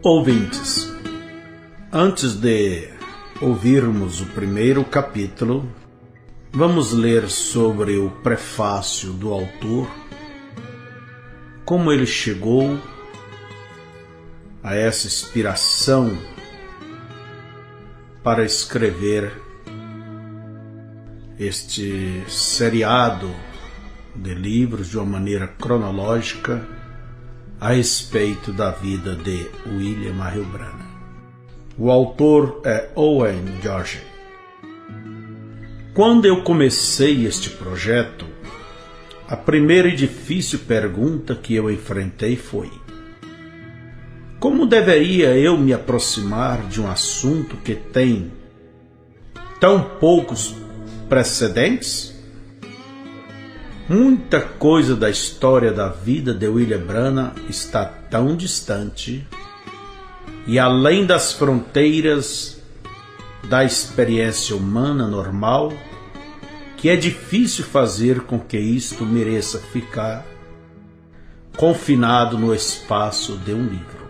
Ouvintes, antes de ouvirmos o primeiro capítulo, vamos ler sobre o prefácio do autor, como ele chegou a essa inspiração para escrever este seriado de livros de uma maneira cronológica a respeito da vida de William Marion Branagh. O autor é Owen Joyce. Quando eu comecei este projeto, a primeira e difícil pergunta que eu enfrentei foi: como deveria eu me aproximar de um assunto que tem tão poucos precedentes? Muita coisa da história da vida de William Branagh está tão distante e além das fronteiras da experiência humana normal que é difícil fazer com que isto mereça ficar confinado no espaço de um livro.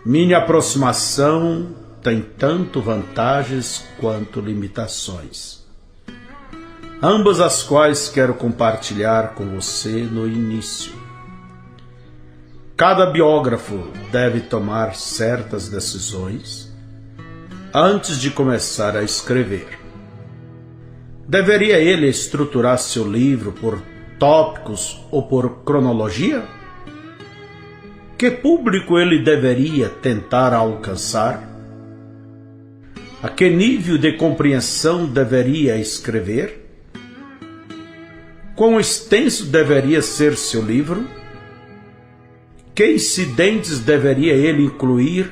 Minha aproximação tem tanto vantagens quanto limitações, ambas as quais quero compartilhar com você no início. Cada biógrafo deve tomar certas decisões antes de começar a escrever. Deveria ele estruturar seu livro por tópicos ou por cronologia? Que público ele deveria tentar alcançar? A que nível de compreensão deveria escrever? Quão extenso deveria ser seu livro? Que incidentes deveria ele incluir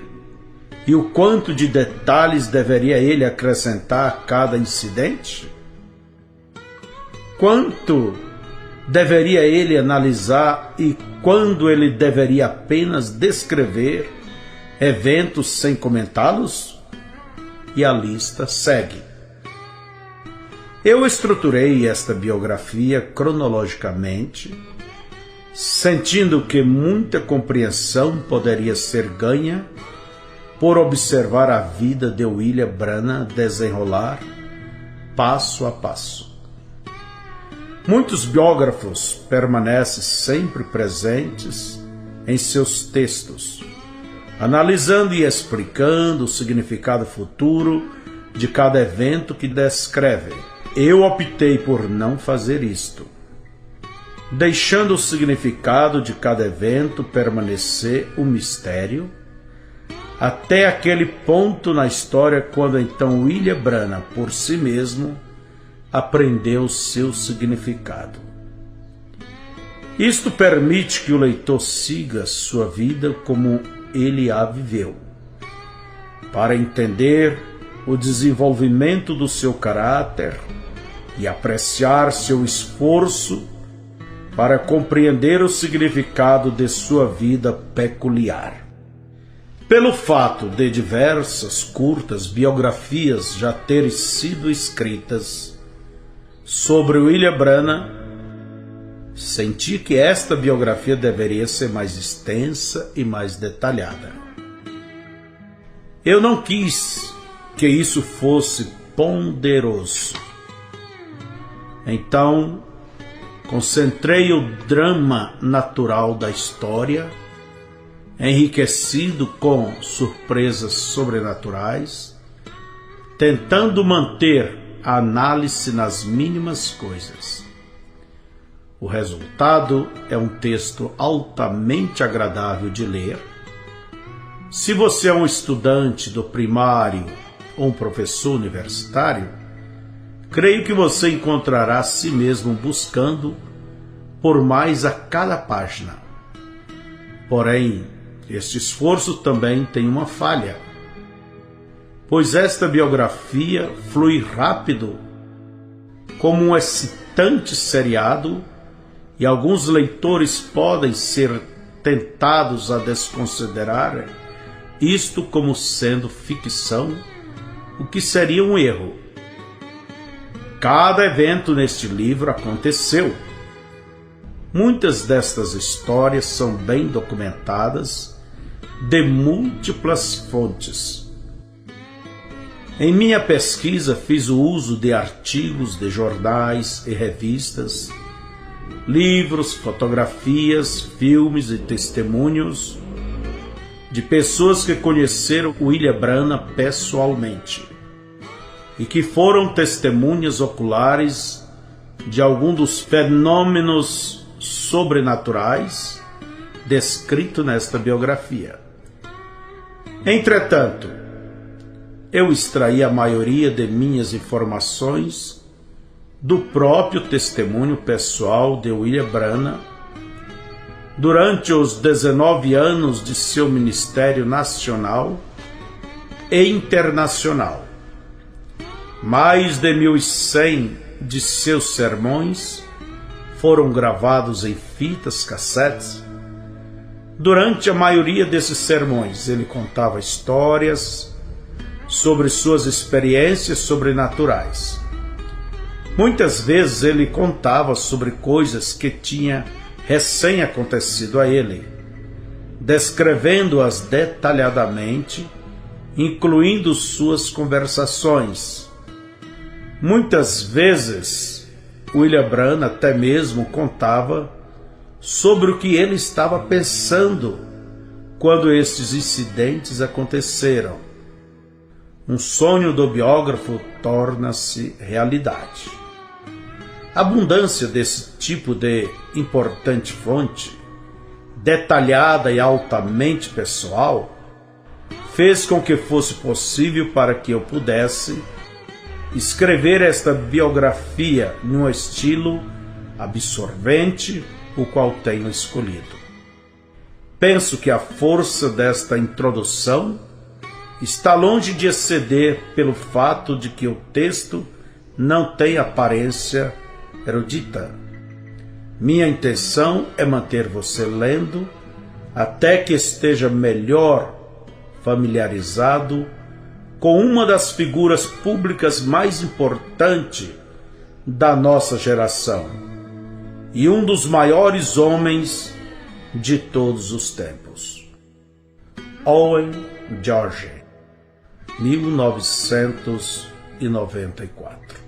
e o quanto de detalhes deveria ele acrescentar a cada incidente? Quanto deveria ele analisar e quando ele deveria apenas descrever eventos sem comentá-los? E a lista segue. Eu estruturei esta biografia cronologicamente, sentindo que muita compreensão poderia ser ganha por observar a vida de William Branagh desenrolar passo a passo. Muitos biógrafos permanecem sempre presentes em seus textos, analisando e explicando o significado futuro de cada evento que descrevem. Eu optei por não fazer isto, deixando o significado de cada evento permanecer um mistério, até aquele ponto na história quando então William Branagh, por si mesmo, aprendeu seu significado. Isto permite que o leitor siga sua vida como ele a viveu, para entender o desenvolvimento do seu caráter e apreciar seu esforço para compreender o significado de sua vida peculiar. Pelo fato de diversas curtas biografias já terem sido escritas sobre William Branagh, senti que esta biografia deveria ser mais extensa e mais detalhada. Eu não quis que isso fosse ponderoso. Então, concentrei o drama natural da história, enriquecido com surpresas sobrenaturais, tentando manter a análise nas mínimas coisas. O resultado é um texto altamente agradável de ler. Se você é um estudante do primário ou um professor universitário, creio que você encontrará a si mesmo buscando por mais a cada página. Porém, este esforço também tem uma falha, pois esta biografia flui rápido como um excitante seriado e alguns leitores podem ser tentados a desconsiderar isto como sendo ficção, o que seria um erro. Cada evento neste livro aconteceu. Muitas destas histórias são bem documentadas de múltiplas fontes. Em minha pesquisa fiz o uso de artigos de jornais e revistas, livros, fotografias, filmes e testemunhos de pessoas que conheceram William Branham pessoalmente e que foram testemunhas oculares de algum dos fenômenos sobrenaturais descritos nesta biografia. Entretanto, eu extraí a maioria de minhas informações do próprio testemunho pessoal de William Branham durante os 19 anos de seu ministério nacional e internacional. Mais de 1.100 de seus sermões foram gravados em fitas cassetes. Durante a maioria desses sermões, ele contava histórias sobre suas experiências sobrenaturais. Muitas vezes ele contava sobre coisas que tinha recém acontecido a ele, descrevendo-as detalhadamente, incluindo suas conversações. Muitas vezes, William Branham até mesmo contava sobre o que ele estava pensando quando estes incidentes aconteceram. Um sonho do biógrafo torna-se realidade. A abundância desse tipo de importante fonte, detalhada e altamente pessoal, fez com que fosse possível para que eu pudesse escrever esta biografia num estilo absorvente, o qual tenho escolhido. Penso que a força desta introdução está longe de exceder pelo fato de que o texto não tem aparência erudita. Minha intenção é manter você lendo até que esteja melhor familiarizado com uma das figuras públicas mais importantes da nossa geração e um dos maiores homens de todos os tempos. Owen George, 1994.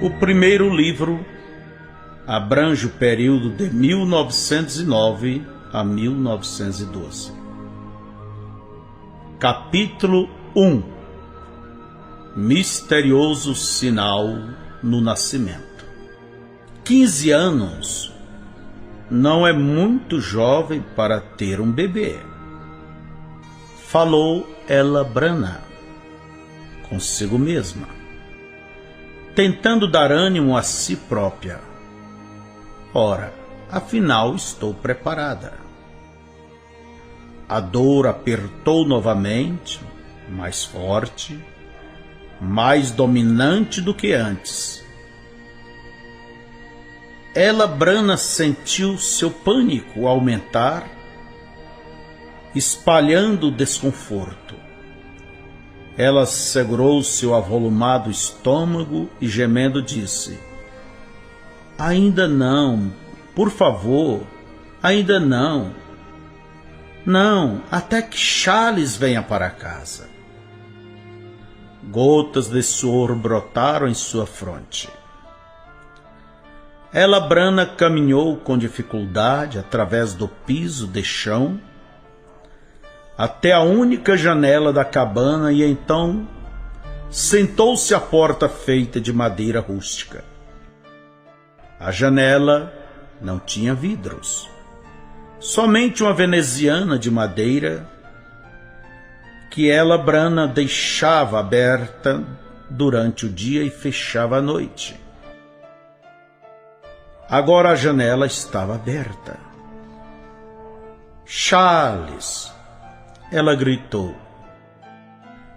O primeiro livro abrange o período de 1909 a 1912. Capítulo 1. Misterioso sinal no nascimento. 15 anos não é muito jovem para ter um bebê. Falou Ella Branham consigo mesma, tentando dar ânimo a si própria. Ora, afinal estou preparada. A dor apertou novamente, mais forte, mais dominante do que antes. Ella Branham sentiu seu pânico aumentar, espalhando o desconforto. Ela segurou seu avolumado estômago e, gemendo, disse: "Ainda não, por favor, ainda não. Não, até que Charles venha para casa." Gotas de suor brotaram em sua fronte. Ella Branham caminhou com dificuldade através do piso de chão até a única janela da cabana e então sentou-se à porta feita de madeira rústica. A janela não tinha vidros, somente uma veneziana de madeira que ela, Brana, deixava aberta durante o dia e fechava à noite. Agora a janela estava aberta. Charles, ela gritou.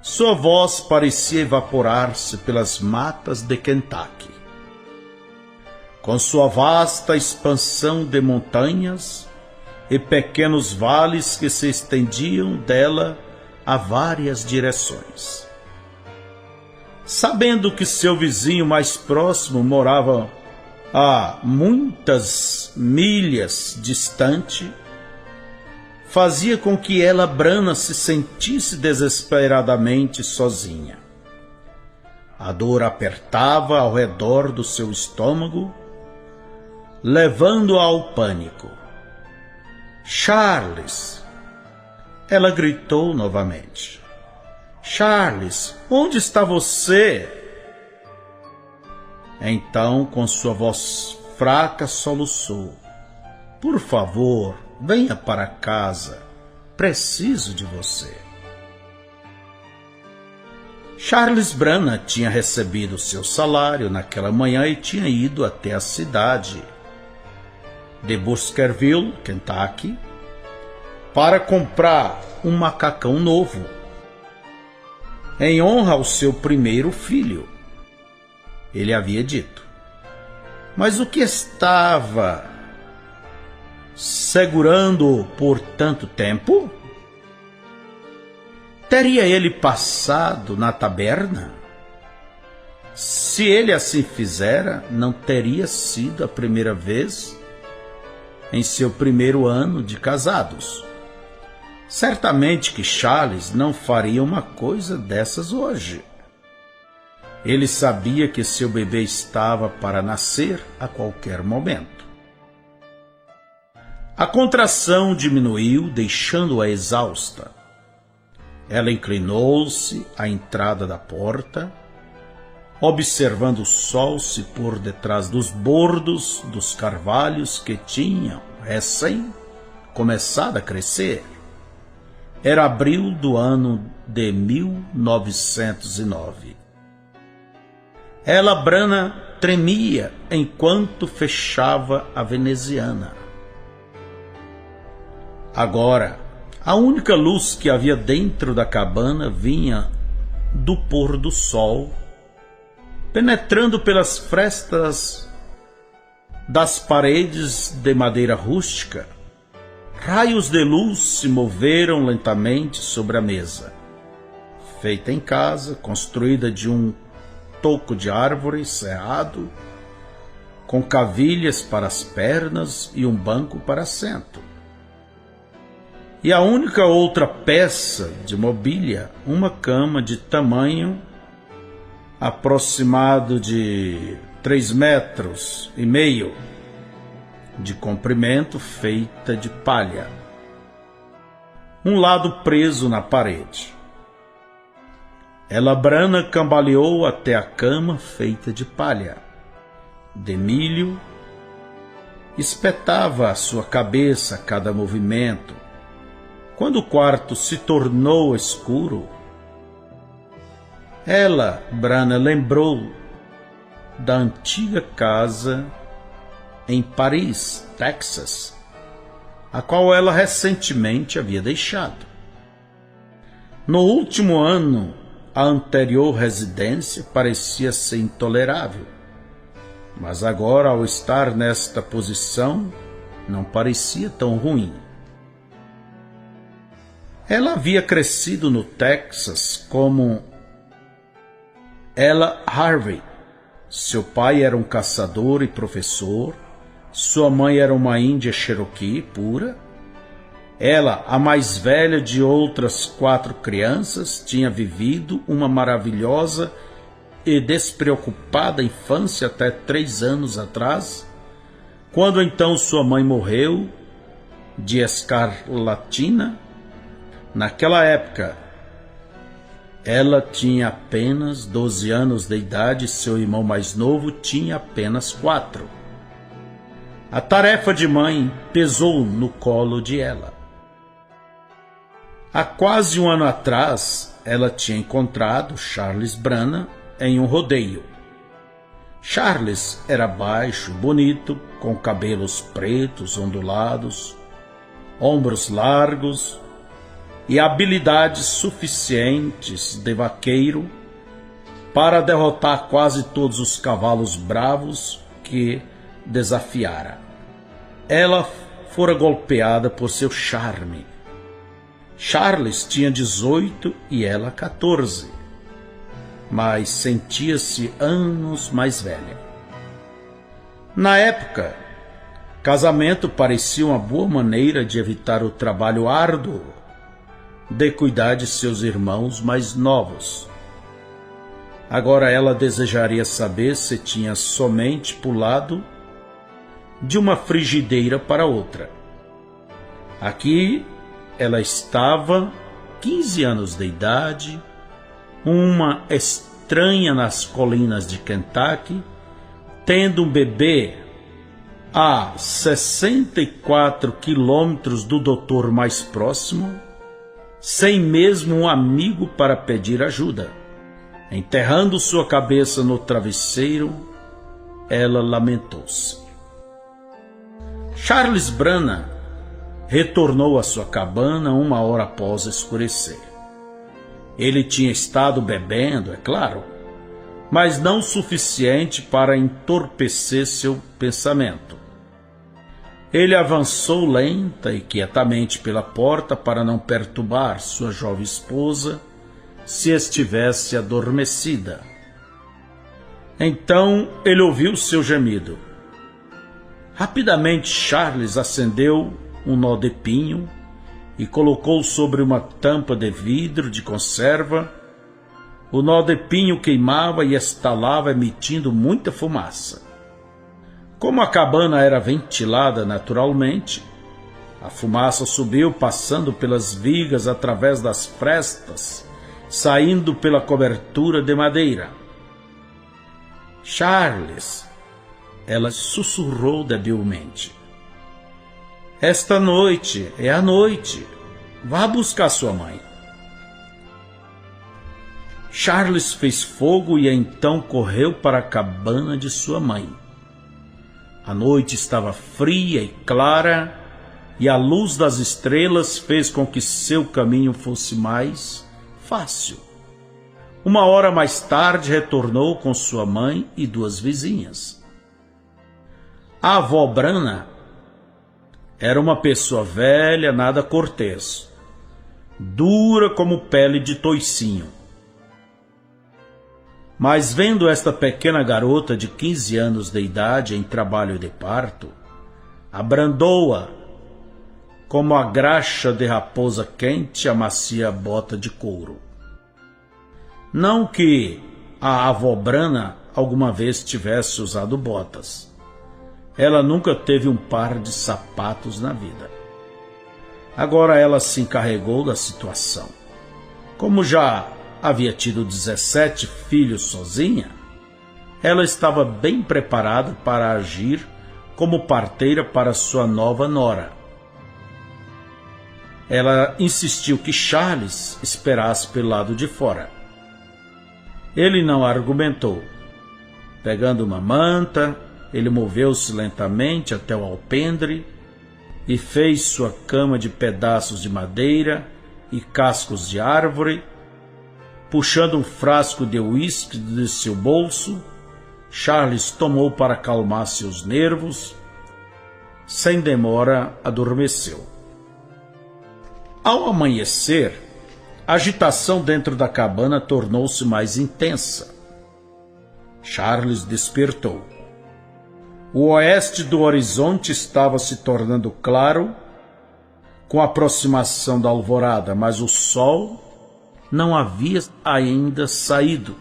Sua voz parecia evaporar-se pelas matas de Kentucky. Com sua vasta expansão de montanhas e pequenos vales que se estendiam dela a várias direções. Sabendo que seu vizinho mais próximo morava a muitas milhas distante, fazia com que ela, Brana, se sentisse desesperadamente sozinha. A dor apertava ao redor do seu estômago, levando-a ao pânico. Charles! Ela gritou novamente. Charles, onde está você? Então, com sua voz fraca, soluçou. Por favor, venha para casa. Preciso de você. Charles Brana tinha recebido seu salário naquela manhã e tinha ido até a cidade de Baskerville, Kentucky, para comprar um macacão novo, em honra ao seu primeiro filho. Ele havia dito. Mas o que estava segurando-o por tanto tempo? Teria ele passado na taberna? Se ele assim fizera, não teria sido a primeira vez em seu primeiro ano de casados. Certamente que Charles não faria uma coisa dessas hoje. Ele sabia que seu bebê estava para nascer a qualquer momento. A contração diminuiu, deixando-a exausta. Ela inclinou-se à entrada da porta, observando o sol se pôr detrás dos bordos dos carvalhos que tinham recém começado a crescer. Era abril do ano de 1909. Ela, Brana, tremia enquanto fechava a veneziana. Agora, a única luz que havia dentro da cabana vinha do pôr do sol, penetrando pelas frestas das paredes de madeira rústica. Raios de luz se moveram lentamente sobre a mesa, feita em casa, construída de um toco de árvore serrado, com cavilhas para as pernas e um banco para assento. E a única outra peça de mobília, uma cama de tamanho aproximado de 3,5 metros de comprimento, feita de palha. Um lado preso na parede. Ela, Brana, cambaleou até a cama feita de palha, de milho, espetava a sua cabeça a cada movimento. Quando o quarto se tornou escuro, ela, Brana, lembrou da antiga casa em Paris, Texas, a qual ela recentemente havia deixado. No último ano, a anterior residência parecia ser intolerável, mas agora, ao estar nesta posição, não parecia tão ruim. Ela havia crescido no Texas como Ella Harvey. Seu pai era um caçador e professor, sua mãe era uma índia Cherokee pura. Ela, a mais velha de outras 4 crianças, tinha vivido uma maravilhosa e despreocupada infância até 3 anos atrás, quando então sua mãe morreu de escarlatina. Naquela época, Ela tinha apenas 12 anos de idade e seu irmão mais novo tinha apenas 4. A tarefa de mãe pesou no colo de ela. Há quase um ano atrás, ela tinha encontrado Charles Brana em um rodeio. Charles era baixo e bonito, com cabelos pretos ondulados, ombros largos e habilidades suficientes de vaqueiro para derrotar quase todos os cavalos bravos que desafiara. Ela fora golpeada por seu charme. Charles tinha 18 e ela 14, mas sentia-se anos mais velha. Na época, casamento parecia uma boa maneira de evitar o trabalho árduo de cuidar de seus irmãos mais novos. Agora ela desejaria saber se tinha somente pulado de uma frigideira para outra. Aqui ela estava, 15 anos de idade, uma estranha nas colinas de Kentucky, tendo um bebê a 64 quilômetros do doutor mais próximo, sem mesmo um amigo para pedir ajuda. Enterrando sua cabeça no travesseiro, ela lamentou-se. Charles Brana retornou à sua cabana 1 hora após escurecer. Ele tinha estado bebendo, é claro, mas não o suficiente para entorpecer seu pensamento. Ele avançou lenta e quietamente pela porta para não perturbar sua jovem esposa se estivesse adormecida. Então ele ouviu seu gemido. Rapidamente Charles acendeu um nó de pinho e colocou sobre uma tampa de vidro de conserva. O nó de pinho queimava e estalava, emitindo muita fumaça. Como a cabana era ventilada naturalmente, a fumaça subiu passando pelas vigas através das frestas, saindo pela cobertura de madeira. Charles, ela sussurrou debilmente. Esta noite é a noite. Vá buscar sua mãe. Charles fez fogo e então correu para a cabana de sua mãe. A noite estava fria e clara, e a luz das estrelas fez com que seu caminho fosse mais fácil. 1 hora mais tarde retornou com sua mãe e 2 vizinhas. A avó Brana era uma pessoa velha, nada cortês, dura como pele de toicinho. Mas vendo esta pequena garota de 15 anos de idade em trabalho de parto, abrandou-a como a graxa de raposa quente amacia a bota de couro. Não que a avó Brana alguma vez tivesse usado botas. Ela nunca teve um par de sapatos na vida. Agora ela se encarregou da situação. Como já havia tido 17 filhos sozinha, ela estava bem preparada para agir como parteira para sua nova nora. Ela insistiu que Charles esperasse pelo lado de fora. Ele não argumentou. Pegando uma manta, ele moveu-se lentamente até o alpendre e fez sua cama de pedaços de madeira e cascos de árvore. Puxando um frasco de uísque de seu bolso, Charles tomou para acalmar seus nervos. Sem demora, adormeceu. Ao amanhecer, a agitação dentro da cabana tornou-se mais intensa. Charles despertou. O oeste do horizonte estava se tornando claro com a aproximação da alvorada, mas o sol não havia ainda saído.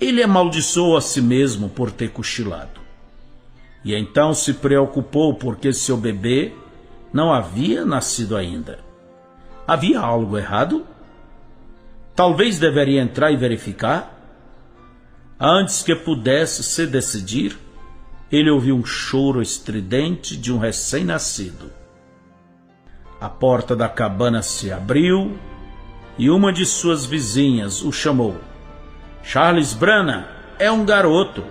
Ele amaldiçoou a si mesmo por ter cochilado. E então se preocupou porque seu bebê não havia nascido ainda. Havia algo errado? Talvez deveria entrar e verificar? Antes que pudesse se decidir, ele ouviu um choro estridente de um recém-nascido. A porta da cabana se abriu e uma de suas vizinhas o chamou. Charles Brana, é um garoto.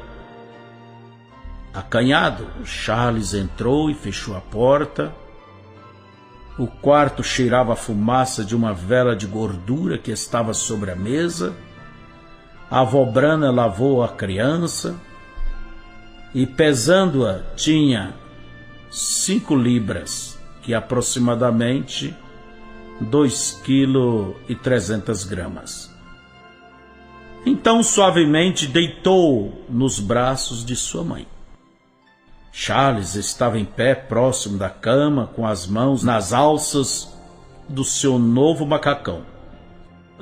Acanhado, Charles entrou e fechou a porta. O quarto cheirava a fumaça de uma vela de gordura que estava sobre a mesa. A avó Brana lavou a criança e, pesando-a, tinha 5 libras, que é aproximadamente 2,3 kg. Então, suavemente, deitou nos braços de sua mãe. Charles estava em pé próximo da cama, com as mãos nas alças do seu novo macacão,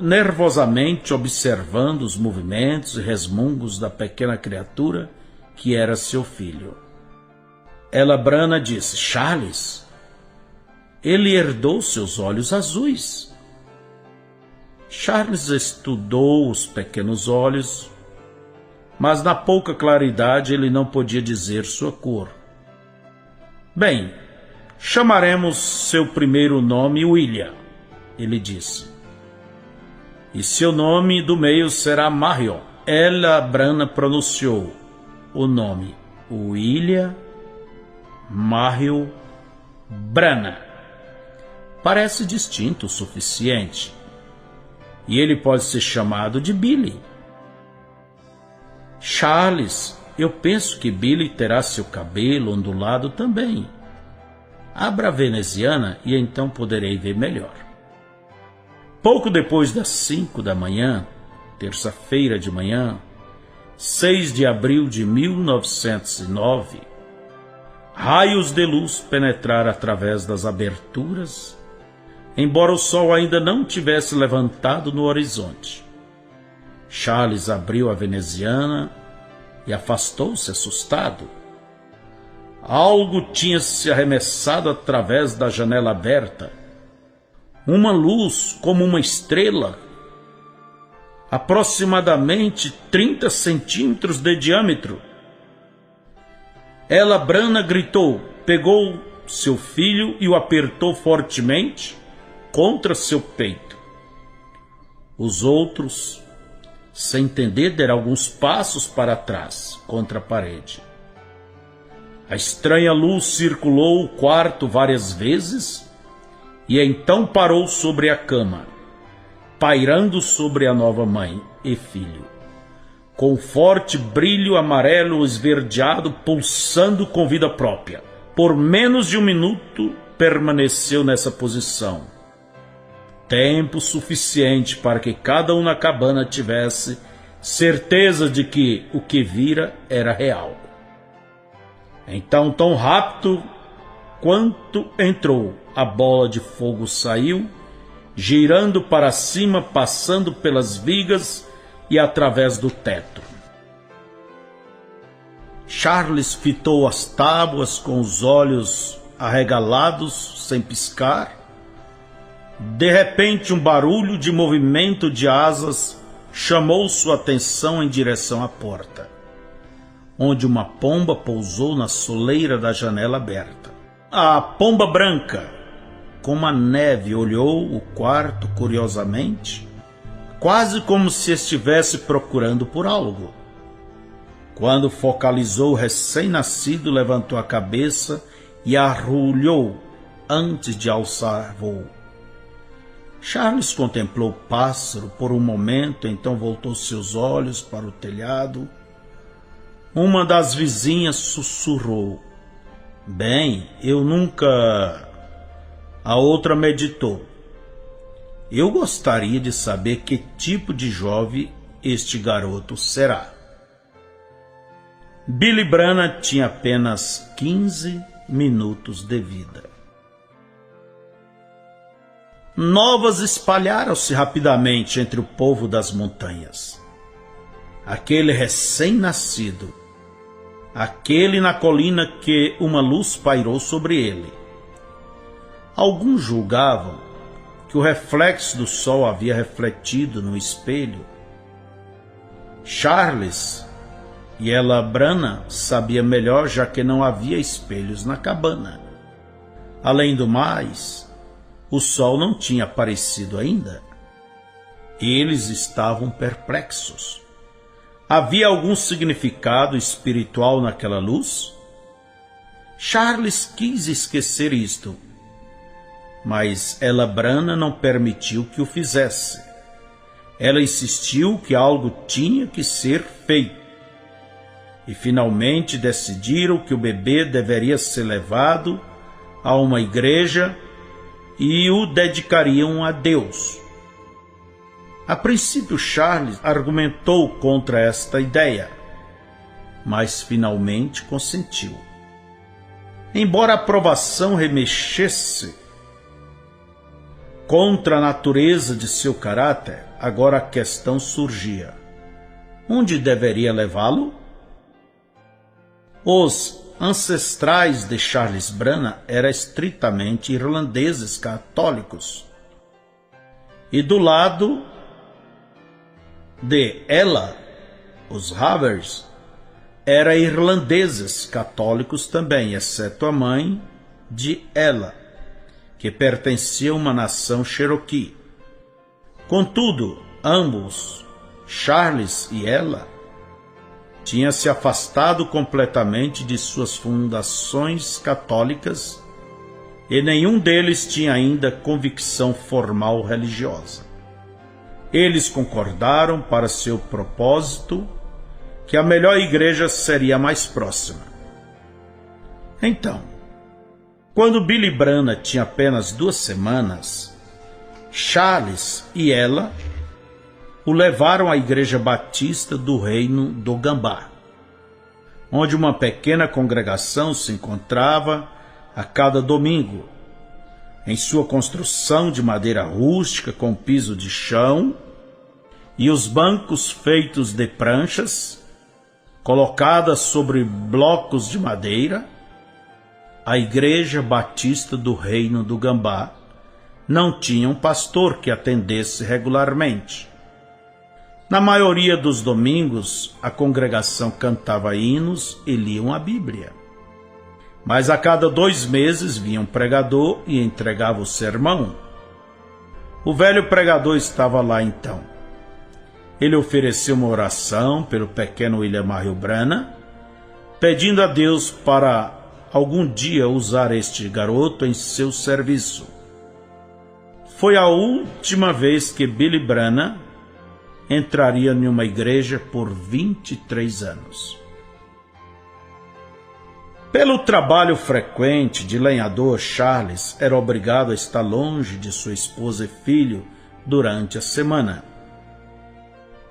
nervosamente observando os movimentos e resmungos da pequena criatura que era seu filho. Ela Brana disse: Charles, ele herdou seus olhos azuis. Charles estudou os pequenos olhos, mas na pouca claridade ele não podia dizer sua cor. Bem, chamaremos seu primeiro nome William, ele disse. E seu nome do meio será Marion. Ela Brana pronunciou o nome William Marion Brana. Parece distinto o suficiente. E ele pode ser chamado de Billy. Charles, eu penso que Billy terá seu cabelo ondulado também. Abra a veneziana e então poderei ver melhor. Pouco depois das 5 da manhã, terça-feira de manhã, 6 de abril de 1909, raios de luz penetraram através das aberturas, embora o sol ainda não tivesse levantado no horizonte. Charles abriu a veneziana e afastou-se assustado. Algo tinha se arremessado através da janela aberta. Uma luz como uma estrela, aproximadamente 30 centímetros de diâmetro. Ela Brana gritou, pegou seu filho e o apertou fortemente contra seu peito. Os outros, sem entender, deram alguns passos para trás, contra a parede. A estranha luz circulou o quarto várias vezes e então parou sobre a cama, pairando sobre a nova mãe e filho, com forte brilho amarelo esverdeado pulsando com vida própria. Por menos de 1 minuto permaneceu nessa posição. Tempo suficiente para que cada um na cabana tivesse certeza de que o que vira era real. Então, tão rápido quanto entrou, a bola de fogo saiu, girando para cima, passando pelas vigas e através do teto. Charles fitou as tábuas com os olhos arregalados, sem piscar. De repente, um barulho de movimento de asas chamou sua atenção em direção à porta, onde uma pomba pousou na soleira da janela aberta. A pomba branca, como a neve, olhou o quarto curiosamente, quase como se estivesse procurando por algo. Quando focalizou o recém-nascido, levantou a cabeça e arrulhou antes de alçar voo. Charles contemplou o pássaro por um momento, então voltou seus olhos para o telhado. Uma das vizinhas sussurrou: Bem, eu nunca... A outra meditou: Eu gostaria de saber que tipo de jovem este garoto será. Billy Brana tinha apenas 15 minutos de vida. Novas espalharam-se rapidamente entre o povo das montanhas. Aquele recém-nascido, aquele na colina que uma luz pairou sobre ele. Alguns julgavam que o reflexo do sol havia refletido no espelho. Charles e Ella Branham sabia melhor, já que não havia espelhos na cabana. Além do mais, o sol não tinha aparecido ainda. Eles estavam perplexos. Havia algum significado espiritual naquela luz? Charles quis esquecer isto, mas Ella Branham não permitiu que o fizesse. Ela insistiu que algo tinha que ser feito. E finalmente decidiram que o bebê deveria ser levado a uma igreja e o dedicariam a Deus. A princípio, Charles argumentou contra esta ideia, mas finalmente consentiu. Embora a aprovação remexesse contra a natureza de seu caráter, agora a questão surgia: onde deveria levá-lo? Os ancestrais de Charles Branham eram estritamente irlandeses católicos. E do lado de Ella, os Havers, eram irlandeses católicos também, exceto a mãe de Ella, que pertencia a uma nação Cherokee. Contudo, ambos, Charles e Ella, tinham se afastado completamente de suas fundações católicas e nenhum deles tinha ainda convicção formal religiosa. Eles concordaram, para seu propósito, que a melhor igreja seria a mais próxima. Então, quando Billy Branham tinha apenas 2 semanas, Charles e Ella o levaram à Igreja Batista do Reino do Gambá, onde uma pequena congregação se encontrava a cada domingo, em sua construção de madeira rústica com piso de chão e os bancos feitos de pranchas, colocadas sobre blocos de madeira. A Igreja Batista do Reino do Gambá não tinha um pastor que atendesse regularmente. Na maioria dos domingos, a congregação cantava hinos e liam a Bíblia. Mas a cada 2 meses vinha um pregador e entregava o sermão. O velho pregador estava lá então. Ele ofereceu uma oração pelo pequeno William Marion Branham, pedindo a Deus para algum dia usar este garoto em seu serviço. Foi a última vez que Billy Branham entraria em uma igreja por 23 anos. Pelo trabalho frequente de lenhador, Charles era obrigado a estar longe de sua esposa e filho durante a semana.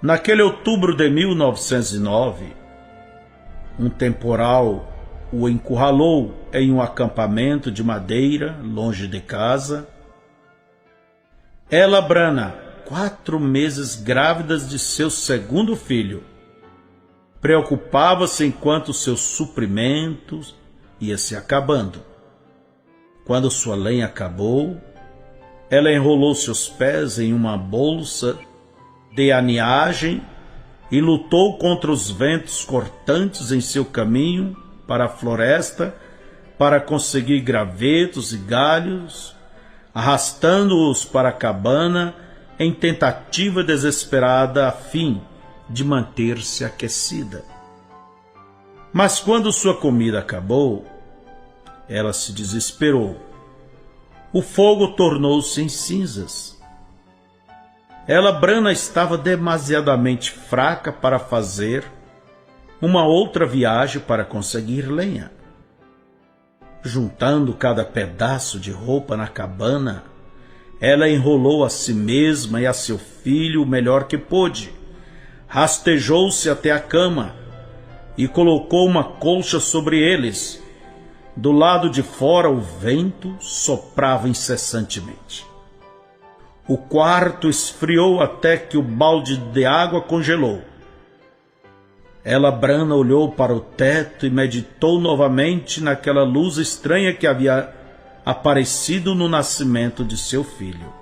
Naquele outubro de 1909, um temporal o encurralou em um acampamento de madeira longe de casa. Ella Branham, 4 meses grávida de seu segundo filho, preocupava-se enquanto seus suprimentos ia se acabando. Quando sua lenha acabou, ela enrolou seus pés em uma bolsa de aniagem e lutou contra os ventos cortantes em seu caminho para a floresta para conseguir gravetos e galhos, arrastando-os para a cabana em tentativa desesperada a fim de manter-se aquecida. Mas quando sua comida acabou, ela se desesperou. O fogo tornou-se em cinzas. Ella Branham estava demasiadamente fraca para fazer uma outra viagem para conseguir lenha. Juntando cada pedaço de roupa na cabana, ela enrolou a si mesma e a seu filho o melhor que pôde, rastejou-se até a cama e colocou uma colcha sobre eles. Do lado de fora o vento soprava incessantemente. O quarto esfriou até que o balde de água congelou. Ella Branham olhou para o teto e meditou novamente naquela luz estranha que havia aparecido no nascimento de seu filho.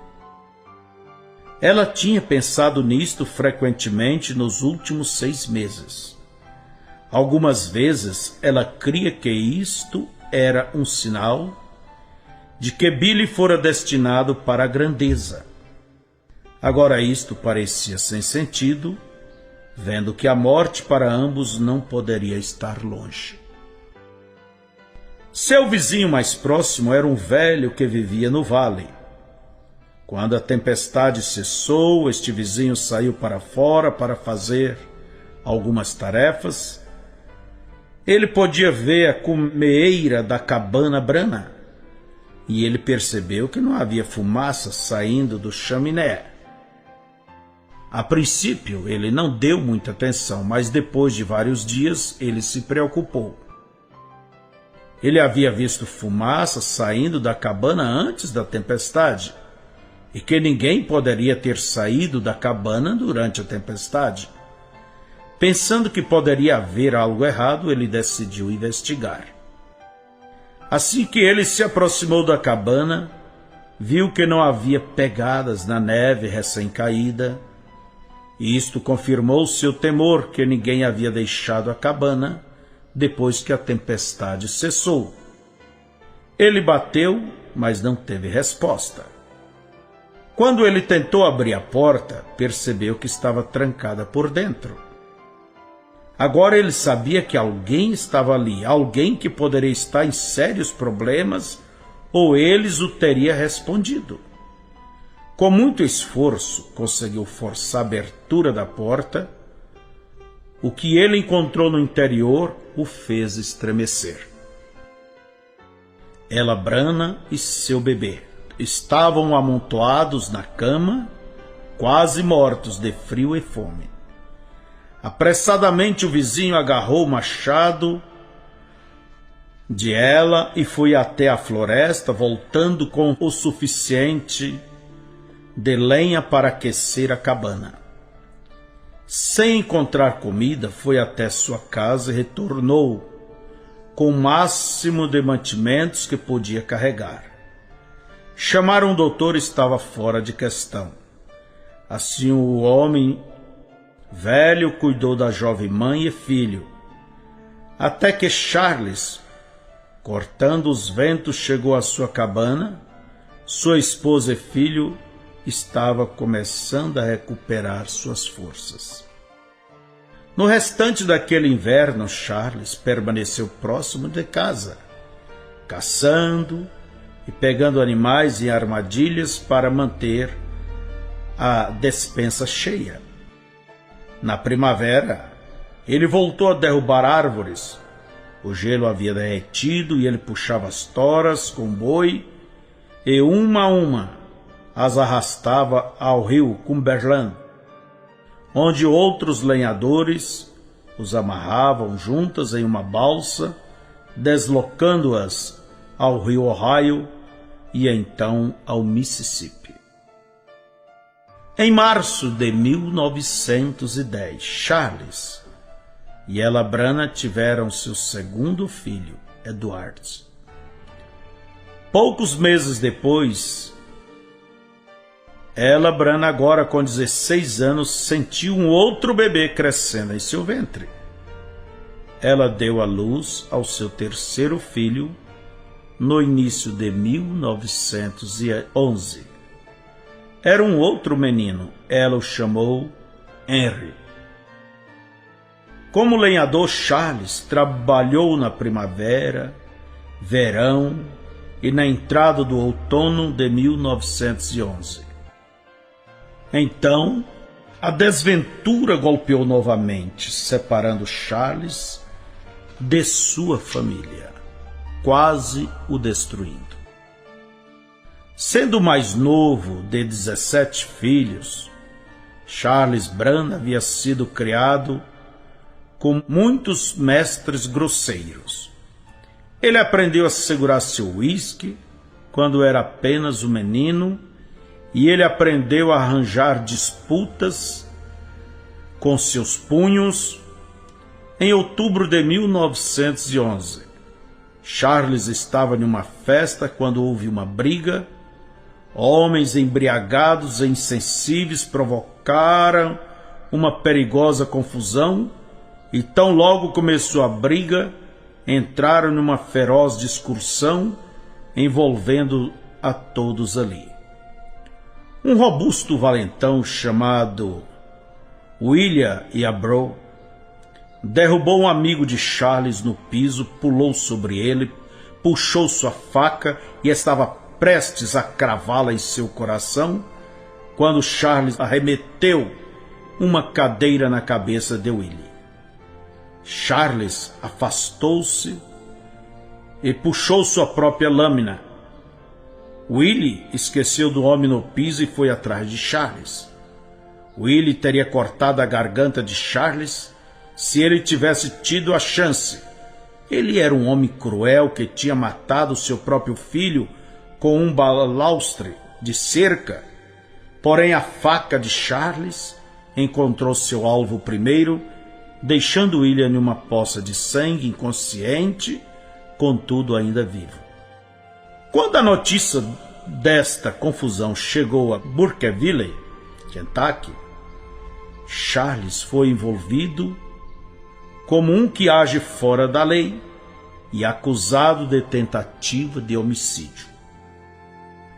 Ela tinha pensado nisto frequentemente nos últimos 6 meses. Algumas vezes ela cria que isto era um sinal de que Billy fora destinado para a grandeza. Agora isto parecia sem sentido, vendo que a morte para ambos não poderia estar longe. Seu vizinho mais próximo era um velho que vivia no vale. Quando a tempestade cessou, este vizinho saiu para fora para fazer algumas tarefas. Ele podia ver a cumeeira da cabana Brana e ele percebeu que não havia fumaça saindo do chaminé. A princípio, ele não deu muita atenção, mas depois de vários dias, ele se preocupou. Ele havia visto fumaça saindo da cabana antes da tempestade, e que ninguém poderia ter saído da cabana durante a tempestade. Pensando que poderia haver algo errado, ele decidiu investigar. Assim que ele se aproximou da cabana, viu que não havia pegadas na neve recém-caída, e isto confirmou seu temor que ninguém havia deixado a cabana depois que a tempestade cessou. Ele bateu, mas não teve resposta. Quando ele tentou abrir a porta, percebeu que estava trancada por dentro. Agora ele sabia que alguém estava ali, alguém que poderia estar em sérios problemas, ou eles o teria respondido. Com muito esforço, conseguiu forçar a abertura da porta. O que ele encontrou no interior o fez estremecer. Ela Brana e seu bebê estavam amontoados na cama, quase mortos de frio e fome. Apressadamente o vizinho agarrou o machado de ela e foi até a floresta, voltando com o suficiente de lenha para aquecer a cabana. Sem encontrar comida, foi até sua casa e retornou com o máximo de mantimentos que podia carregar. Chamaram o doutor, estava fora de questão. Assim o homem velho cuidou da jovem mãe e filho, até que Charles, cortando os ventos, chegou à sua cabana. Sua esposa e filho estava começando a recuperar suas forças. No restante daquele inverno, Charles permaneceu próximo de casa, caçando e pegando animais em armadilhas para manter a despensa cheia. Na primavera, ele voltou a derrubar árvores. O gelo havia derretido e ele puxava as toras com boi e uma a uma as arrastava ao rio Cumberland, onde outros lenhadores os amarravam juntas em uma balsa, deslocando-as ao rio Ohio e então ao Mississippi. Em março de 1910, Charles e ela Brana tiveram seu segundo filho, Edward. Poucos meses depois, ela Brana, agora com 16 anos, sentiu um outro bebê crescendo em seu ventre. Ela deu à luz ao seu terceiro filho no início de 1911. Era um outro menino, ela o chamou Henry. Como lenhador, Charles trabalhou na primavera, verão e na entrada do outono de 1911. Então, a desventura golpeou novamente, separando Charles de sua família, quase o destruindo. Sendo o mais novo de 17 filhos, Charles Brana havia sido criado com muitos mestres grosseiros. Ele aprendeu a segurar seu uísque quando era apenas um menino, e ele aprendeu a arranjar disputas com seus punhos. Em outubro de 1911, Charles estava em uma festa quando houve uma briga, Homens embriagados e insensíveis provocaram uma perigosa confusão e tão logo começou a briga, entraram numa feroz discussão envolvendo a todos ali. Um robusto valentão chamado William Yarbrough derrubou um amigo de Charles no piso, pulou sobre ele, puxou sua faca e estava prestes a cravá-la em seu coração, quando Charles arremeteu uma cadeira na cabeça de Willie. Charles afastou-se e puxou sua própria lâmina. Willie esqueceu do homem no piso e foi atrás de Charles. Willie teria cortado a garganta de Charles se ele tivesse tido a chance. Ele era um homem cruel que tinha matado seu próprio filho com um balaustre de cerca. Porém, a faca de Charles encontrou seu alvo primeiro, deixando William numa poça de sangue, inconsciente, contudo ainda vivo. Quando a notícia desta confusão chegou a Burkeville, Kentucky, Charles foi envolvido como um que age fora da lei e acusado de tentativa de homicídio.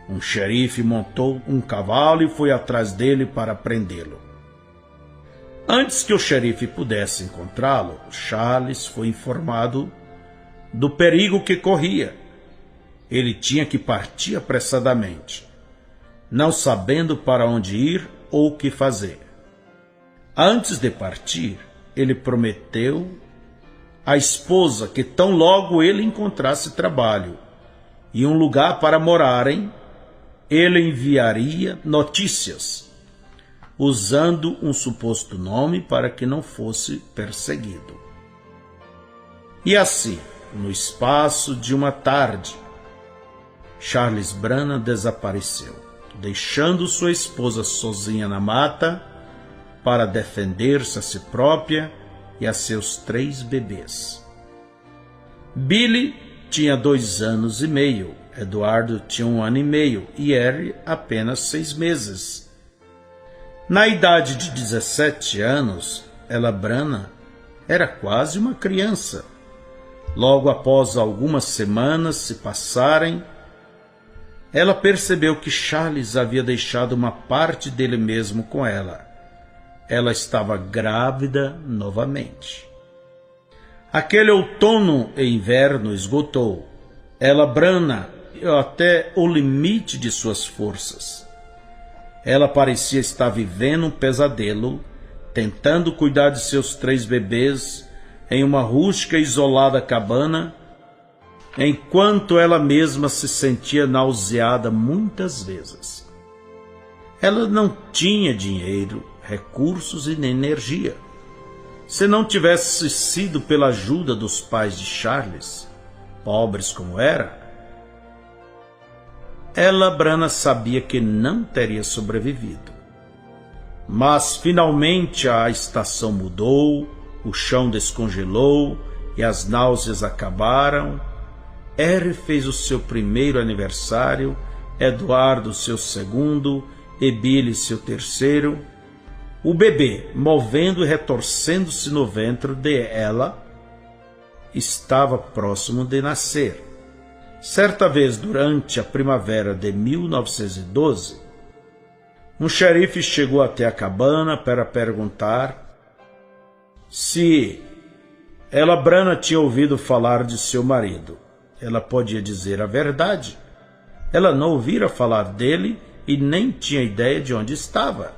Um xerife montou um cavalo e foi atrás dele para prendê-lo. Antes que o xerife pudesse encontrá-lo, Charles foi informado do perigo que corria. Ele tinha que partir apressadamente, não sabendo para onde ir ou o que fazer. Antes de partir, ele prometeu à esposa que tão logo ele encontrasse trabalho e um lugar para morarem, ele enviaria notícias, usando um suposto nome para que não fosse perseguido. E assim, no espaço de uma tarde, Charles Brannan desapareceu, deixando sua esposa sozinha na mata para defender-se a si própria e a seus 3 bebês. Billy tinha 2 anos e meio, Eduardo tinha 1 ano e meio e Harry apenas 6 meses. Na idade de 17 anos, Ella Brannan era quase uma criança. Logo após algumas semanas se passarem, ela percebeu que Charles havia deixado uma parte dele mesmo com ela. Ela estava grávida novamente. Aquele outono e inverno esgotou Ella Brannan até o limite de suas forças. Ela parecia estar vivendo um pesadelo, tentando cuidar de seus 3 bebês em uma rústica e isolada cabana, enquanto ela mesma se sentia nauseada muitas vezes. Ela não tinha dinheiro, recursos e nem energia. Se não tivesse sido pela ajuda dos pais de Charles, pobres como era, Ella Brannan sabia que não teria sobrevivido. Mas finalmente a estação mudou, o chão descongelou e as náuseas acabaram. Harry fez o seu primeiro aniversário, Eduardo seu segundo e Billy seu terceiro. O bebê, movendo e retorcendo-se no ventre de Ella, estava próximo de nascer. Certa vez, durante a primavera de 1912, um xerife chegou até a cabana para perguntar se Ella Brannan tinha ouvido falar de seu marido. Ela podia dizer a verdade. Ela não ouvira falar dele e nem tinha ideia de onde estava.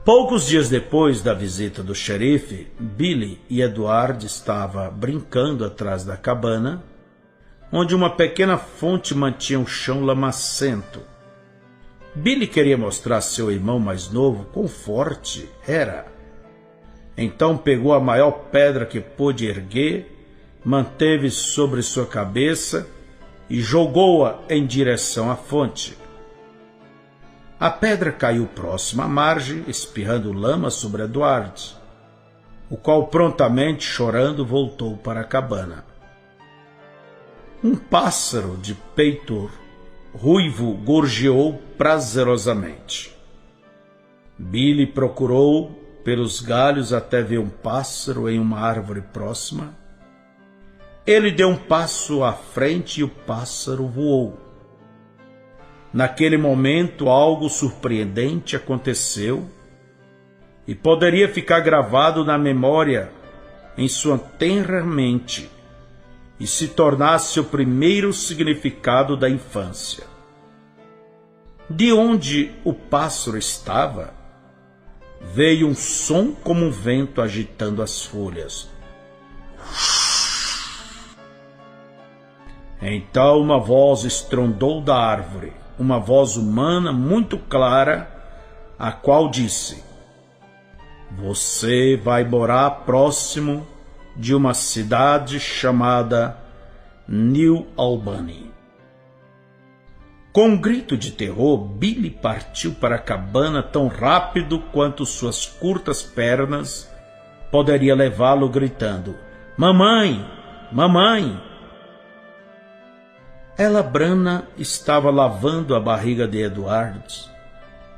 Poucos dias depois da visita do xerife, Billy e Edward estavam brincando atrás da cabana, onde uma pequena fonte mantinha o chão lamacento. Billy queria mostrar a seu irmão mais novo quão forte era. Então pegou a maior pedra que pôde erguer, manteve sobre sua cabeça e jogou-a em direção à fonte. A pedra caiu próxima à margem, espirrando lama sobre Edward, o qual prontamente, chorando, voltou para a cabana. Um pássaro de peito ruivo gorjeou prazerosamente. Billy procurou pelos galhos até ver um pássaro em uma árvore próxima. Ele deu um passo à frente e o pássaro voou. Naquele momento, algo surpreendente aconteceu e poderia ficar gravado na memória em sua tenra mente e se tornasse o primeiro significado da infância. De onde o pássaro estava, veio um som como um vento agitando as folhas. Então uma voz estrondou da árvore, uma voz humana muito clara, a qual disse: "Você vai morar próximo de uma cidade chamada New Albany." Com um grito de terror, Billy partiu para a cabana tão rápido quanto suas curtas pernas poderiam levá-lo, gritando: "Mamãe! Mamãe!" Ela, Brana, estava lavando a barriga de Edward,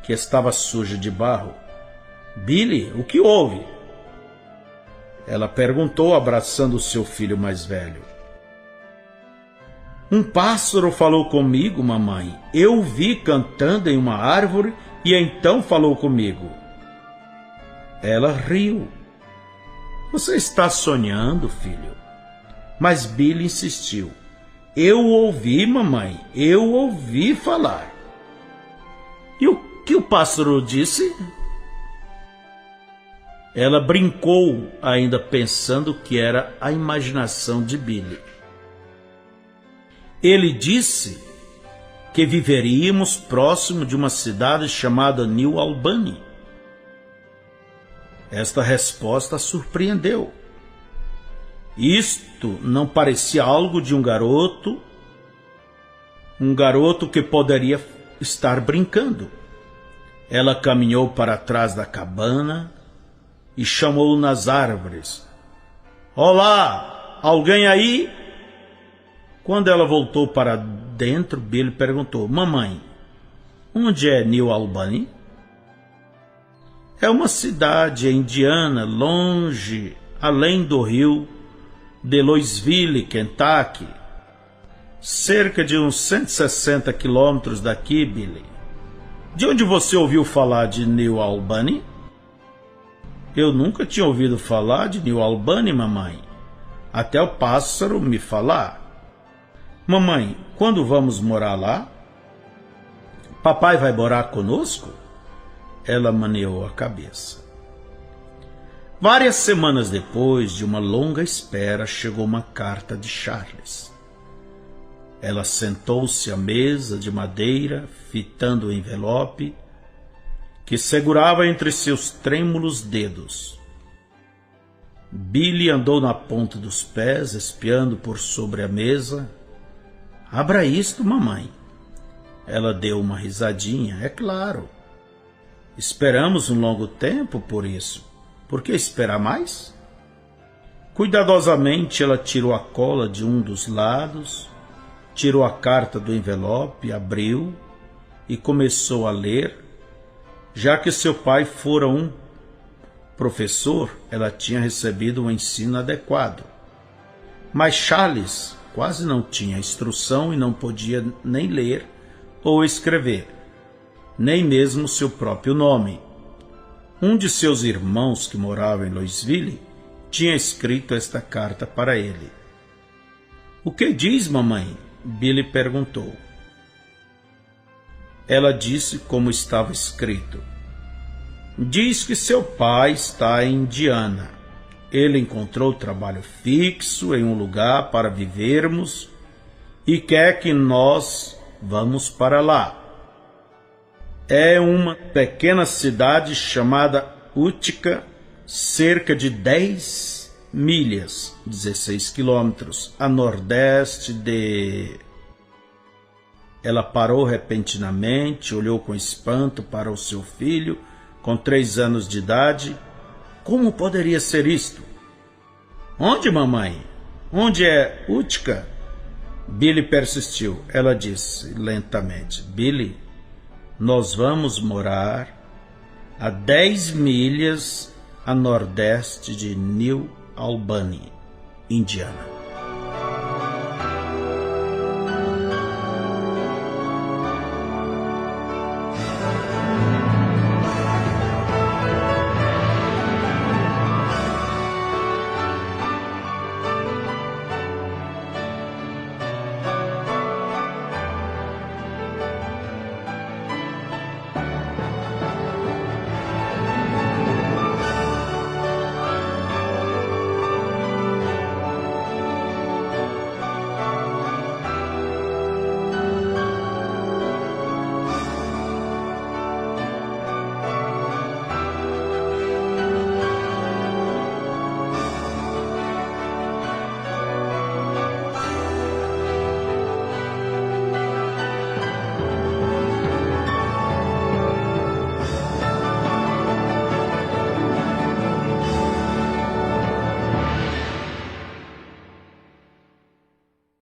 que estava suja de barro. "Billy, o que houve?" Ela perguntou, abraçando seu filho mais velho. "Um pássaro falou comigo, mamãe. Eu o vi cantando em uma árvore e então falou comigo." Ela riu. "Você está sonhando, filho?" Mas Billy insistiu. "Eu ouvi, mamãe. Eu ouvi falar." "E o que o pássaro disse?" Ela brincou, ainda pensando que era a imaginação de Billy. "Ele disse que viveríamos próximo de uma cidade chamada New Albany." Esta resposta a surpreendeu. Isto não parecia algo de um garoto que poderia estar brincando. Ela caminhou para trás da cabana e chamou nas árvores: "Olá, alguém aí?" Quando ela voltou para dentro, Billy perguntou: "Mamãe, onde é New Albany?" "É uma cidade em Indiana, longe, além do rio de Louisville, Kentucky. Cerca de uns 160 quilômetros daqui, Billy." "De onde você ouviu falar de New Albany?" "Eu nunca tinha ouvido falar de New Albany, mamãe, até o pássaro me falar." "Mamãe, quando vamos morar lá?" "Papai vai morar conosco?" Ela maneou a cabeça. Várias semanas depois de uma longa espera, chegou uma carta de Charles. Ela sentou-se à mesa de madeira, fitando o envelope, que segurava entre seus trêmulos dedos. Billy andou na ponta dos pés, espiando por sobre a mesa. "Abra isto, mamãe." Ela deu uma risadinha. "É claro. Esperamos um longo tempo por isso. Por que esperar mais?" Cuidadosamente ela tirou a cola de um dos lados, tirou a carta do envelope, abriu e começou a ler. Já que seu pai fora um professor, ela tinha recebido um ensino adequado. Mas Charles quase não tinha instrução e não podia nem ler ou escrever, nem mesmo seu próprio nome. Um de seus irmãos, que morava em Louisville, tinha escrito esta carta para ele. "O que diz, mamãe?" Billy perguntou. Ela disse como estava escrito. "Diz que seu pai está em Indiana. Ele encontrou trabalho fixo em um lugar para vivermos e quer que nós vamos para lá. É uma pequena cidade chamada Utica, cerca de 10 milhas, 16 quilômetros, a nordeste de..." Ela parou repentinamente, olhou com espanto para o seu filho, com 3 anos de idade. Como poderia ser isto? "Onde, mamãe? Onde é Utica?" Billy persistiu. Ela disse lentamente: Billy, nós vamos morar a 10 milhas a nordeste de New Albany, Indiana.